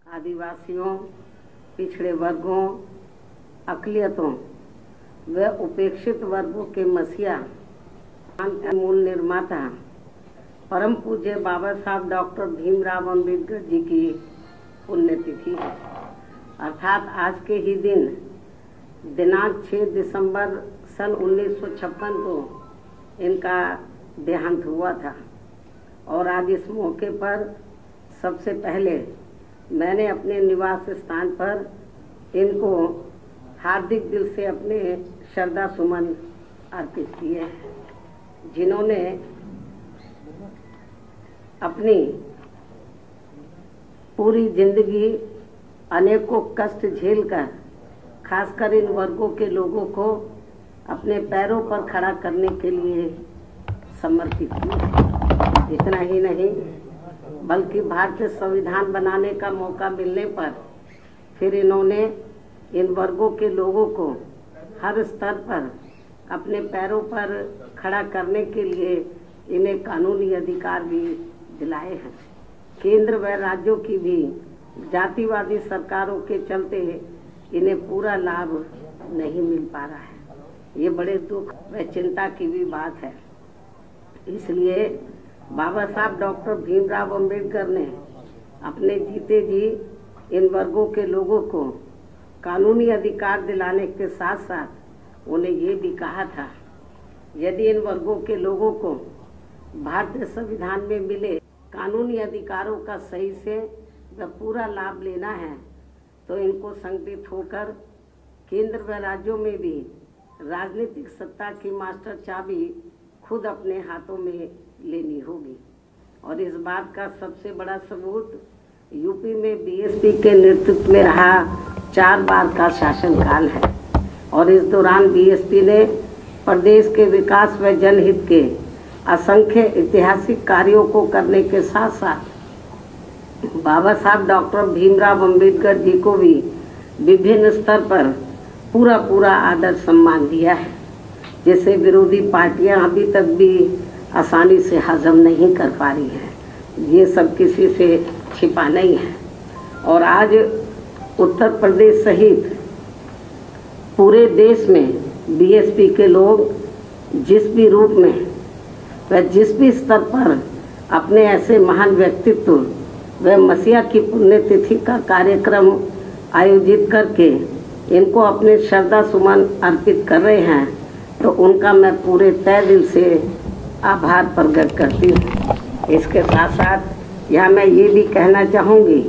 आदिवासियों, पिछड़े वर्गों, अक़लियतों व उपेक्षित वर्गों के मसीहा, मूल निर्माता परम पूज्य बाबा साहब डॉक्टर भीमराव अम्बेडकर जी की पुण्यतिथि है। अर्थात आज के ही दिन दिनांक 6 दिसंबर सन 1956 को इनका देहांत हुआ था। और आज इस मौके पर सबसे पहले मैंने अपने निवास स्थान पर इनको हार्दिक दिल से अपने श्रद्धा सुमन अर्पित किए हैं, जिन्होंने अपनी पूरी जिंदगी अनेकों कष्ट झेलकर खासकर इन वर्गों के लोगों को अपने पैरों पर खड़ा करने के लिए समर्पित किया। इतना ही नहीं बल्कि भारतीय संविधान बनाने का मौका मिलने पर फिर इन्होंने इन वर्गों के लोगों को हर स्तर पर अपने पैरों पर खड़ा करने के लिए इन्हें कानूनी अधिकार भी दिलाए हैं। केंद्र व राज्यों की भी जातिवादी सरकारों के चलते इन्हें पूरा लाभ नहीं मिल पा रहा है। ये बड़े दुख व चिंता की भी बात है। इसलिए बाबा साहब डॉक्टर भीमराव अम्बेडकर ने अपने जीते जी इन वर्गों के लोगों को कानूनी अधिकार दिलाने के साथ साथ उन्हें ये भी कहा था, यदि इन वर्गों के लोगों को भारतीय संविधान में मिले कानूनी अधिकारों का सही से व पूरा लाभ लेना है तो इनको संगठित होकर केंद्र व राज्यों में भी राजनीतिक सत्ता की मास्टर चाबी खुद अपने हाथों में लेनी होगी। और इस बात का सबसे बड़ा सबूत यूपी में बीएसपी के नेतृत्व में रहा 4 बार का शासनकाल है। और इस दौरान बीएसपी ने प्रदेश के विकास व जनहित के असंख्य ऐतिहासिक कार्यों को करने के साथ साथ बाबा साहब डॉक्टर भीमराव अम्बेडकर जी को भी विभिन्न स्तर पर पूरा आदर सम्मान दिया है, जिसे विरोधी पार्टियां अभी तक भी आसानी से हजम नहीं कर पा रही हैं। ये सब किसी से छिपा नहीं है। और आज उत्तर प्रदेश सहित पूरे देश में बीएसपी के लोग जिस भी रूप में व जिस भी स्तर पर अपने ऐसे महान व्यक्तित्व व मसीहा की पुण्यतिथि का कार्यक्रम आयोजित करके इनको अपने श्रद्धा सुमन अर्पित कर रहे हैं, तो उनका मैं पूरे तहे दिल से आभार प्रकट करती हूँ। इसके साथ साथ यहाँ मैं ये भी कहना चाहूँगी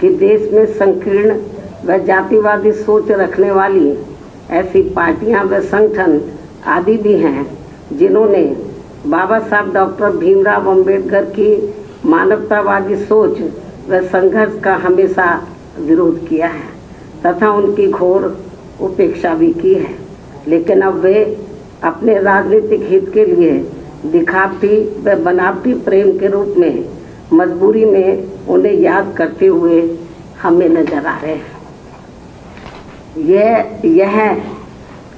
कि देश में संकीर्ण व जातिवादी सोच रखने वाली ऐसी पार्टियाँ व संगठन आदि भी हैं, जिन्होंने बाबा साहब डॉक्टर भीमराव अम्बेडकर की मानवतावादी सोच व संघर्ष का हमेशा विरोध किया है तथा उनकी घोर उपेक्षा भी की है। लेकिन अब वे अपने राजनीतिक हित के लिए दिखावटी व बनावटी प्रेम के रूप में मजबूरी में उन्हें याद करते हुए हमें नजर आ रहे हैं। यह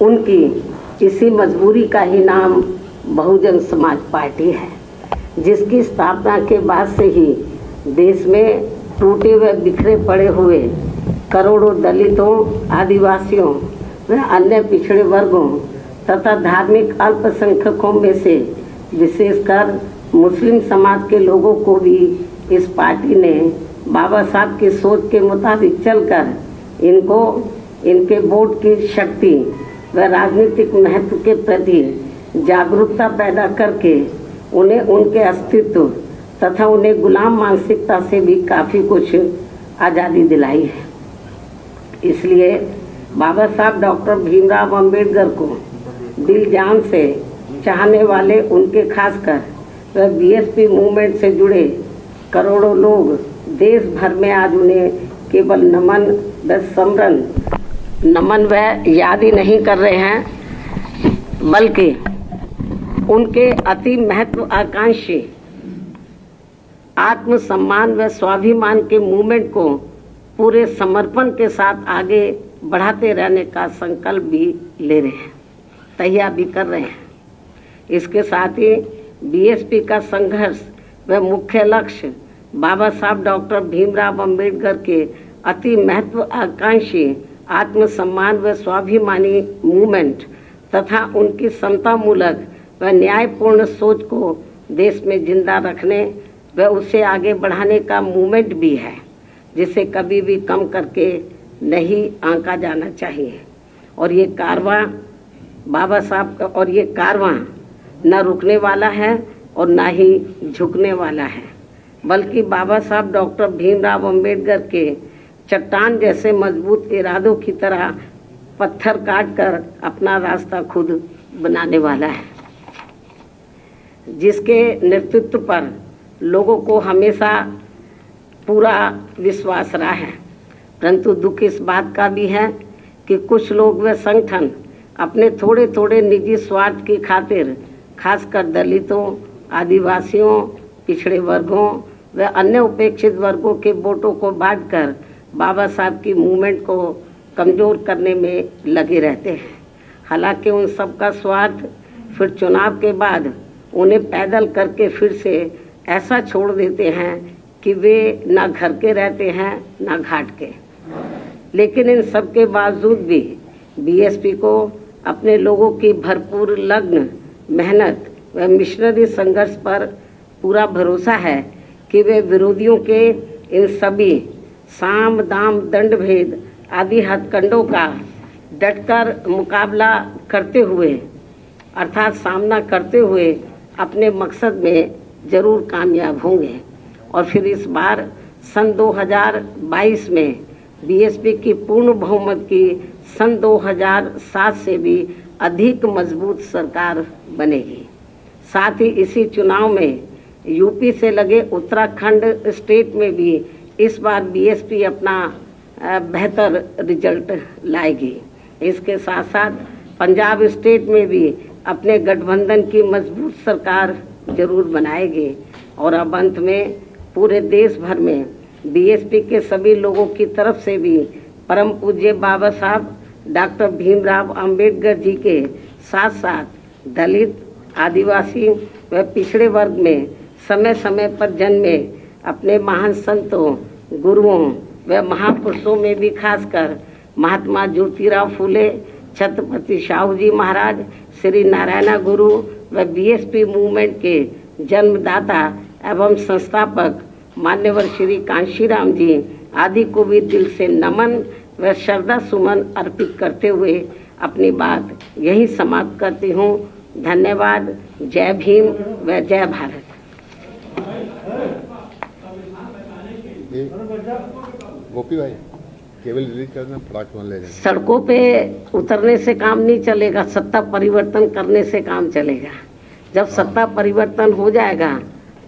उनकी इसी मजबूरी का ही नाम बहुजन समाज पार्टी है, जिसकी स्थापना के बाद से ही देश में टूटे व बिखरे पड़े हुए करोड़ों दलितों, आदिवासियों व अन्य पिछड़े वर्गों तथा धार्मिक अल्पसंख्यकों में से विशेषकर मुस्लिम समाज के लोगों को भी इस पार्टी ने बाबा साहब की सोच के मुताबिक चलकर इनको इनके वोट की शक्ति व राजनीतिक महत्व के प्रति जागरूकता पैदा करके उन्हें उनके अस्तित्व तथा उन्हें गुलाम मानसिकता से भी काफ़ी कुछ आज़ादी दिलाई है। इसलिए बाबा साहब डॉक्टर भीमराव अम्बेडकर को दिल जान से चाहने वाले उनके खासकर व बीएसपी मूवमेंट से जुड़े करोड़ों लोग देश भर में आज उन्हें केवल नमन व याद ही नहीं कर रहे हैं, बल्कि उनके अति महत्व आकांक्षी आत्मसम्मान व स्वाभिमान के मूवमेंट को पूरे समर्पण के साथ आगे बढ़ाते रहने का संकल्प भी ले रहे हैं, तैयार भी कर रहे हैं। इसके साथ ही बीएसपी का संघर्ष व मुख्य लक्ष्य बाबा साहब डॉक्टर भीमराव अंबेडकर के अति महत्वाकांक्षी आत्म सम्मान व स्वाभिमानी मूवमेंट तथा उनकी समतामूलक व न्यायपूर्ण सोच को देश में जिंदा रखने व उसे आगे बढ़ाने का मूवमेंट भी है, जिसे कभी भी कम करके नहीं आंका जाना चाहिए। और ये कारवां बाबा साहब का, और ये कारवां न रुकने वाला है और न ही झुकने वाला है, बल्कि बाबा साहब डॉक्टर भीमराव अंबेडकर के चट्टान जैसे मजबूत इरादों की तरह पत्थर काट कर अपना रास्ता खुद बनाने वाला है, जिसके नेतृत्व पर लोगों को हमेशा पूरा विश्वास रहा है। परंतु दुख इस बात का भी है कि कुछ लोग व संगठन अपने थोड़े थोड़े निजी स्वार्थ की खातिर खासकर दलितों, आदिवासियों, पिछड़े वर्गों व अन्य उपेक्षित वर्गों के वोटों को बांटकर बाबा साहब की मूवमेंट को कमज़ोर करने में लगे रहते हैं। हालांकि उन सबका स्वार्थ फिर चुनाव के बाद उन्हें पैदल करके फिर से ऐसा छोड़ देते हैं कि वे ना घर के रहते हैं ना घाट के। लेकिन इन सब के बावजूद भी बीएसपी को अपने लोगों की भरपूर लगन, मेहनत व मिशनरी संघर्ष पर पूरा भरोसा है कि वे विरोधियों के इन सभी साम दाम दंड भेद आदि हथकंडों का डटकर मुकाबला करते हुए अर्थात सामना करते हुए अपने मकसद में जरूर कामयाब होंगे। और फिर इस बार सन 2022 में बीएसपी की पूर्ण बहुमत की सन 2007 से भी अधिक मजबूत सरकार बनेगी। साथ ही इसी चुनाव में यूपी से लगे उत्तराखंड स्टेट में भी इस बार बीएसपी अपना बेहतर रिजल्ट लाएगी। इसके साथ साथ पंजाब स्टेट में भी अपने गठबंधन की मजबूत सरकार जरूर बनाएगी। और अब अंत में पूरे देश भर में बीएसपी के सभी लोगों की तरफ से भी परम पूज्य बाबा साहब डॉक्टर भीमराव अंबेडकर जी के साथ साथ दलित, आदिवासी व पिछड़े वर्ग में समय समय पर जन्मे अपने महान संतों, गुरुओं व महापुरुषों में भी खासकर महात्मा ज्योतिराव फूले, छत्रपति शाहू जी महाराज, श्री नारायण गुरु व बीएसपी मूवमेंट के जन्मदाता एवं संस्थापक मान्यवर श्री कांशीराम जी आदि को भी दिल से नमन व श्रद्धा सुमन अर्पित करते हुए अपनी बात यही समाप्त करती हूँ। धन्यवाद। जय भीम व जय भारत। गोपी भाई केवल रिलीज करना फटाक ले जाए। सड़कों पे उतरने से काम नहीं चलेगा, सत्ता परिवर्तन करने से काम चलेगा। जब सत्ता परिवर्तन हो जाएगा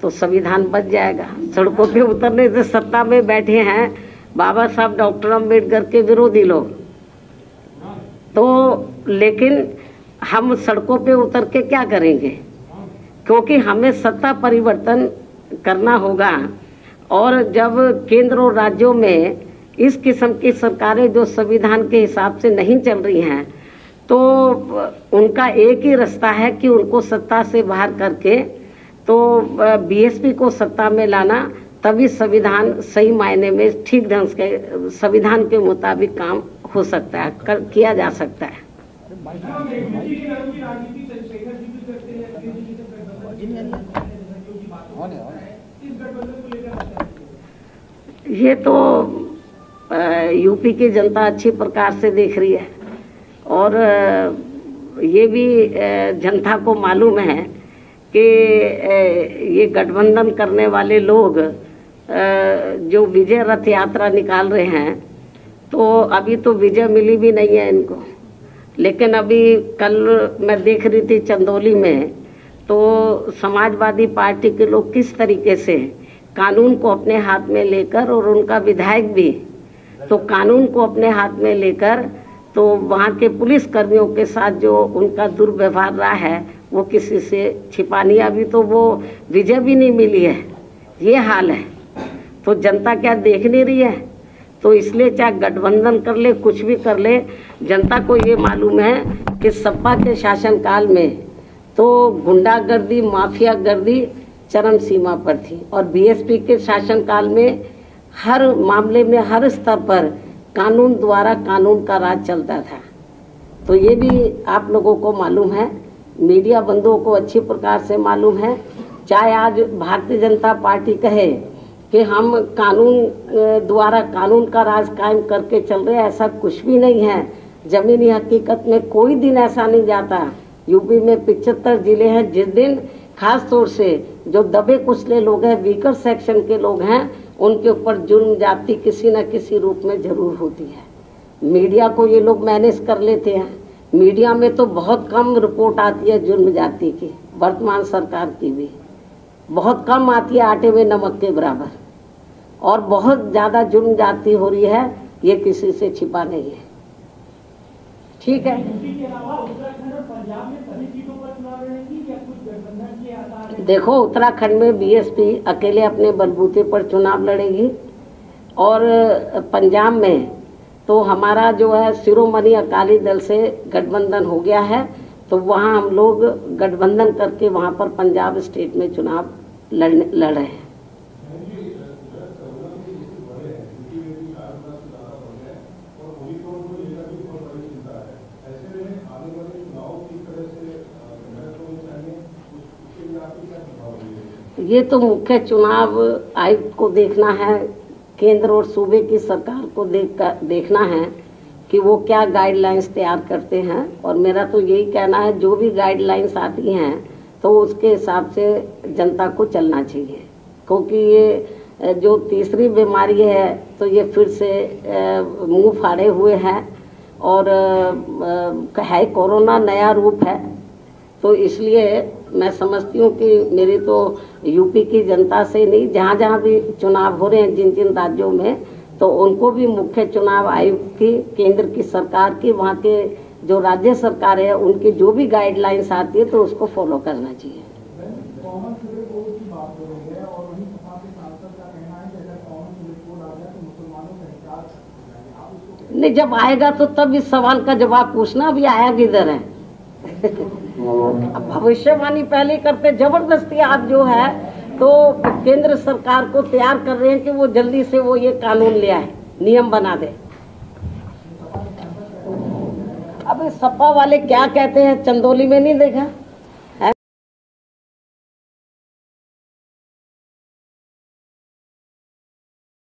तो संविधान बच जाएगा। सड़कों पे उतरने से सत्ता में बैठे हैं बाबा साहब डॉक्टर अंबेडकर के विरोधी लोग, तो लेकिन हम सड़कों पे उतर के क्या करेंगे, क्योंकि हमें सत्ता परिवर्तन करना होगा। और जब केंद्र और राज्यों में इस किस्म की सरकारें जो संविधान के हिसाब से नहीं चल रही हैं, तो उनका एक ही रास्ता है कि उनको सत्ता से बाहर करके तो बीएसपी को सत्ता में लाना, तभी संविधान सही मायने में ठीक ढंग से संविधान के मुताबिक काम हो सकता है, किया जा सकता है। ये तो यूपी की जनता अच्छी प्रकार से देख रही है और ये भी जनता को मालूम है कि ये गठबंधन करने वाले लोग जो विजय रथ यात्रा निकाल रहे हैं, तो अभी तो विजय मिली भी नहीं है इनको। लेकिन अभी कल मैं देख रही थी चंदौली में, तो समाजवादी पार्टी के लोग किस तरीके से कानून को अपने हाथ में लेकर, और उनका विधायक भी तो कानून को अपने हाथ में लेकर, तो वहाँ के पुलिस कर्मियों के साथ जो उनका दुर्व्यवहार रहा है वो किसी से छिपा नहीं। अभी तो वो विजय भी नहीं मिली है, ये हाल है। तो जनता क्या देख नहीं रही है? तो इसलिए चाहे गठबंधन कर ले, कुछ भी कर ले, जनता को ये मालूम है कि सपा के शासनकाल में तो गुंडागर्दी, माफिया गर्दी चरम सीमा पर थी और बीएसपी के शासनकाल में हर मामले में हर स्तर पर कानून द्वारा कानून का राज चलता था। तो ये भी आप लोगों को मालूम है, मीडिया बंधुओं को अच्छी प्रकार से मालूम है। चाहे आज भारतीय जनता पार्टी कहे कि हम कानून द्वारा कानून का राज कायम करके चल रहे हैं, ऐसा कुछ भी नहीं है। जमीनी हकीकत में कोई दिन ऐसा नहीं जाता। यूपी में 75 जिले हैं, जिस दिन खास तौर से जो दबे कुचले लोग हैं, वीकर सेक्शन के लोग हैं, उनके ऊपर जुर्म जाति किसी न किसी रूप में जरूर होती है। मीडिया को ये लोग मैनेज कर लेते हैं। मीडिया में तो बहुत कम रिपोर्ट आती है जुर्म जाति की, वर्तमान सरकार की भी बहुत कम आती है, आटे में नमक के बराबर, और बहुत ज़्यादा जुर्म जाति हो रही है, ये किसी से छिपा नहीं है। ठीक है, देखो उत्तराखंड में बीएसपी अकेले अपने बलबूते पर चुनाव लड़ेगी और पंजाब में तो हमारा जो है शिरोमणि अकाली दल से गठबंधन हो गया है, तो वहाँ हम लोग गठबंधन करके वहाँ पर पंजाब स्टेट में चुनाव लड़ रहे हैं। ये तो मुख्य चुनाव आयुक्त को देखना है, केंद्र और सूबे की सरकार को देखना है कि वो क्या गाइडलाइंस तैयार करते हैं। और मेरा तो यही कहना है, जो भी गाइडलाइंस आती हैं तो उसके हिसाब से जनता को चलना चाहिए, क्योंकि ये जो तीसरी बीमारी है तो ये फिर से मुंह फाड़े हुए है और है कोरोना नया रूप है। तो इसलिए मैं समझती हूँ कि मेरी तो यूपी की जनता से नहीं, जहाँ जहाँ भी चुनाव हो रहे हैं जिन जिन राज्यों में, तो उनको भी मुख्य चुनाव आयुक्त की, केंद्र की सरकार की, वहाँ के जो राज्य सरकार है उनकी जो भी गाइडलाइंस आती है तो उसको फॉलो करना चाहिए। नहीं, जब आएगा तो तब इस सवाल का जवाब पूछना, अभी आया किधर है। भविष्यवाणी पहले करते, जबरदस्ती आप जो है तो केंद्र सरकार को तैयार कर रहे हैं कि वो जल्दी से वो ये कानून ले आए, नियम बना दे। अब सपा वाले क्या कहते हैं, चंदौली में नहीं देखा?